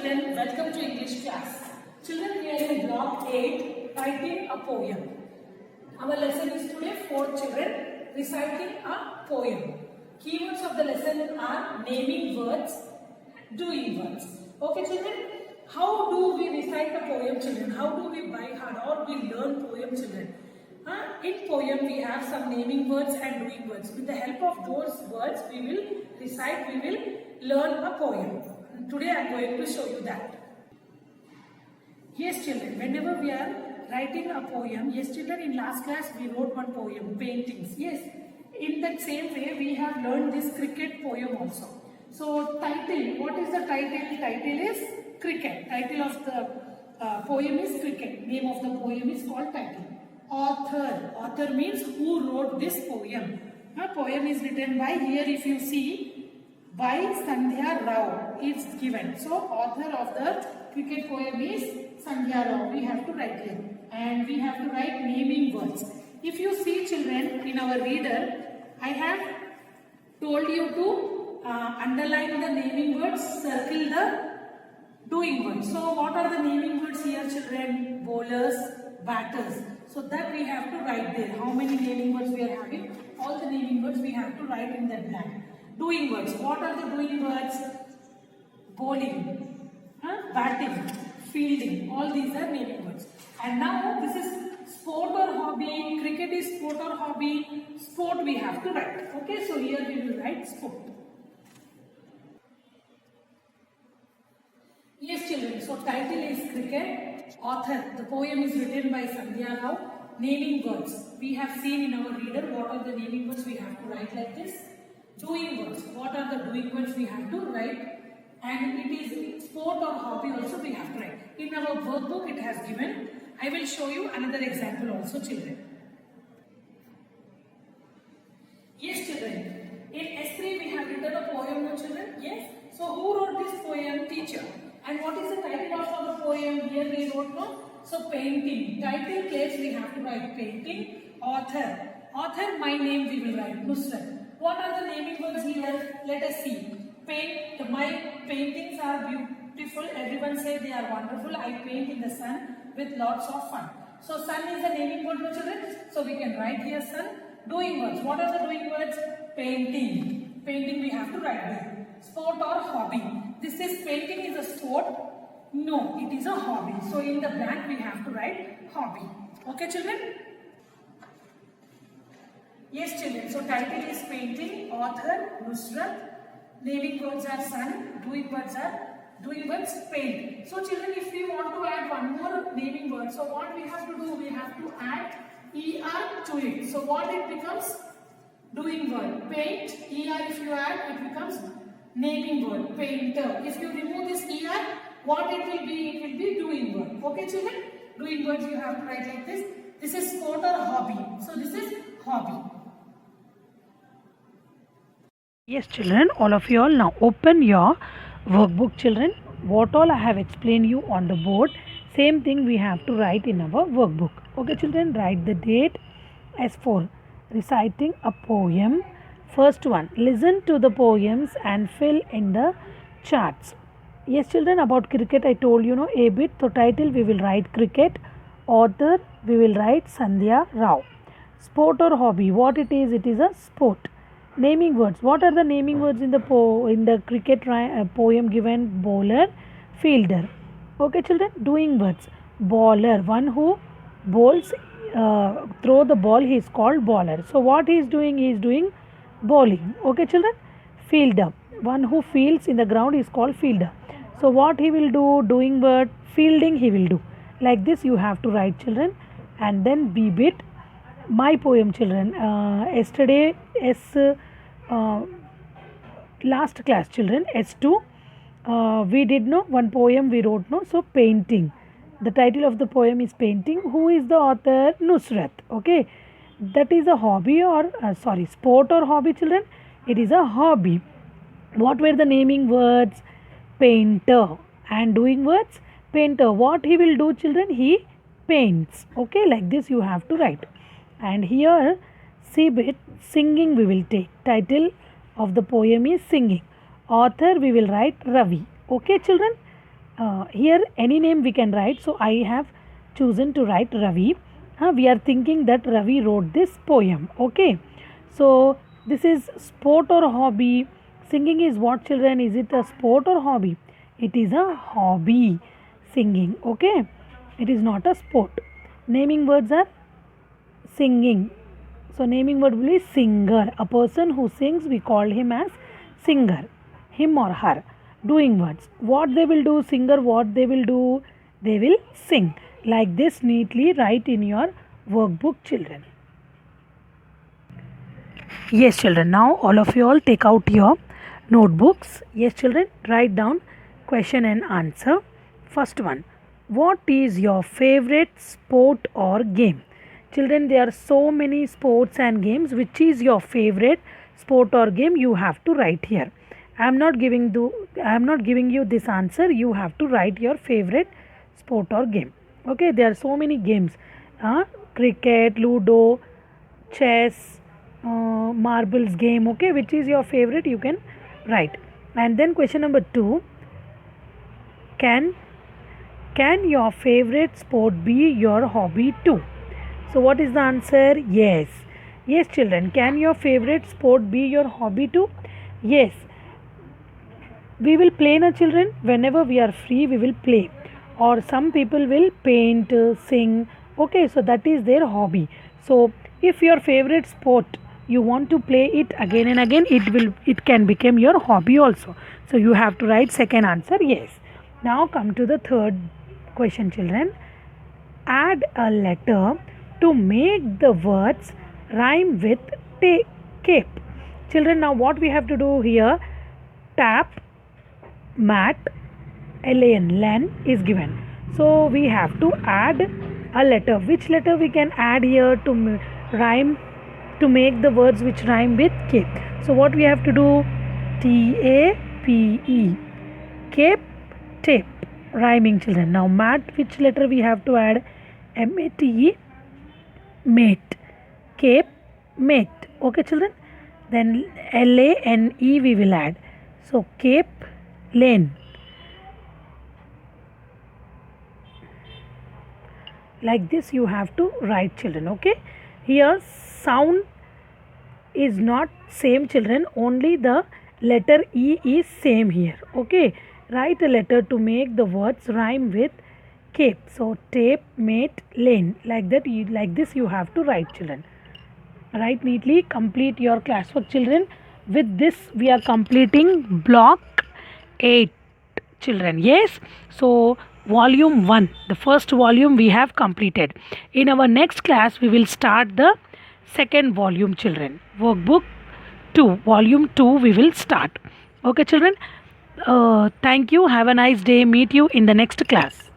children, welcome to English class. Children, we are in block 8, writing a poem. Our lesson is today 4 children reciting a poem. Keywords of the lesson are naming words, doing words. Okay children, how do we recite a poem children? How do we by heart or we learn poem children? In poem we have some naming words and doing words. With the help of those words we will recite, we will learn a poem. Today I am going to show you that. Yes children, whenever we are writing a poem, yes children, in last class we wrote one poem, paintings. Yes, in that same way we have learned this cricket poem also. So title, what is the title? Title is cricket. Title of the poem is cricket. Name of the poem is called title. Author, author means who wrote this poem. A poem is written by, here if you see, by Sandhya Rao is given. So author of the cricket poem is Sandhya Rao. We have to write here. And we have to write naming words. If you see children in our reader, I have told you to underline the naming words, circle the doing words. So what are the naming words here children? Bowlers, batters. So that we have to write there. How many naming words we are having? All the naming words we have to write in that blank. Doing words. What are the doing words? Bowling, batting, fielding. All these are naming words. And now this is sport or hobby. Cricket is sport or hobby. Sport we have to write. Okay, so here we will write sport. Yes children, so title is cricket. Author, the poem is written by Sandhya Rao. Naming words. We have seen in our reader what are the naming words we have to write like this. Doing words. What are the doing words we have to write? And it is sport or hobby also we have to write. In our workbook it has given. I will show you another example also children. Yes children. In S3 we have written a poem no children. Yes. So who wrote this poem? Teacher. And what is the title of the poem? Here we wrote no. So painting. Title place we have to write painting. Author. Author my name we will write Nusrat. What are the naming words here? Let us see. Paint. My paintings are beautiful. Everyone say they are wonderful. I paint in the sun with lots of fun. So sun is a naming word no children. So we can write here sun. Doing words. What are the doing words? Painting. Painting we have to write there. Sport or hobby. This is painting is a sport. No, it is a hobby. So in the blank we have to write hobby. Okay children? Yes children, so title is painting, author Nusrat, naming words are sun, doing words paint. So children, if we want to add one more naming word, so what we have to do? We have to add ER to it. So what it becomes? Doing word. Paint, ER if you add, it becomes naming word, painter. If you remove this ER, what it will be? It will be doing word. Okay children? Doing words you have to write like this. This is sport or hobby. So this is hobby. Yes children, all of you all now open your workbook children. What all I have explained you on the board, same thing we have to write in our workbook. Okay children, write the date as for reciting a poem. First one, listen to the poems and fill in the charts. Yes children, about cricket I told you a bit. So title we will write cricket. Author we will write Sandhya Rao. Sport or hobby, what it is? It is a sport. Naming words. What are the naming words in the cricket poem given? Bowler, fielder. Okay children. Doing words. Bowler, one who bowls, throw the ball, he is called bowler. So what he is doing? He is doing bowling. Okay children. Fielder, one who fields in the ground is called fielder. So what he will do? Doing word. Fielding he will do. Like this you have to write children. And then B bit. My poem children, yesterday last class children S2 we did one poem we wrote so painting. The title of the poem is painting. Who is the author? Nusrat. Okay, that is a hobby or sport or hobby children? It is a hobby. What were the naming words? Painter. And doing words? Painter. What he will do children? He paints. Okay, like this you have to write. And here C bit, singing we will take. Title of the poem is singing. Author we will write Ravi. Okay children. Here any name we can write. So I have chosen to write Ravi. We are thinking that Ravi wrote this poem. Okay. So this is sport or hobby. Singing is what, children? Is it a sport or hobby? It is a hobby. Singing. Okay. It is not a sport. Naming words are singing. So naming word will be singer. A person who sings, we call him as singer. Him or her. Doing words. What they will do, singer, what they will do, they will sing. Like this, neatly write in your workbook, children. Yes, children. Now all of you all take out your notebooks. Yes, children. Write down question and answer. First one. What is your favorite sport or game? Children, there are so many sports and games. Which is your favorite sport or game? You have to write here. I am not giving you this answer. You have to write your favorite sport or game. Okay, there are so many games. Cricket, Ludo, chess, marbles game. Okay, which is your favorite? You can write. And then question number 2. Can your favorite sport be your hobby too? So what is the answer? Yes. Yes, children. Can your favorite sport be your hobby too? Yes. We will play, na children. Whenever we are free, we will play. Or some people will paint, sing. Okay, so that is their hobby. So if your favorite sport, you want to play it again and again, it can become your hobby also. So you have to write second answer, yes. Now come to the third question, children. Add a letter to make the words rhyme with cape. Children, now what we have to do here? Tap, mat, len is given. So we have to add a letter. Which letter we can add here to rhyme, to make the words which rhyme with cape? So what we have to do? TAPE. Cape, tape. Rhyming, children. Now mat, which letter we have to add? MATE. Mate. Cape, mate. Okay, children. Then LANE we will add. So cape, lane. Like this you have to write, children. Okay. Here sound is not same, children. Only the letter E is same here. Okay. Write a letter to make the words rhyme with cape. So tape, mate, lane. Like that. Like this you have to write, children. Write neatly. Complete your classwork, children. With this we are completing block 8, children. Yes. So volume 1, the first volume we have completed. In our next class we will start the second volume, children. Workbook 2, volume 2 we will start. Okay, children. Thank you. Have a nice day. Meet you in the next class.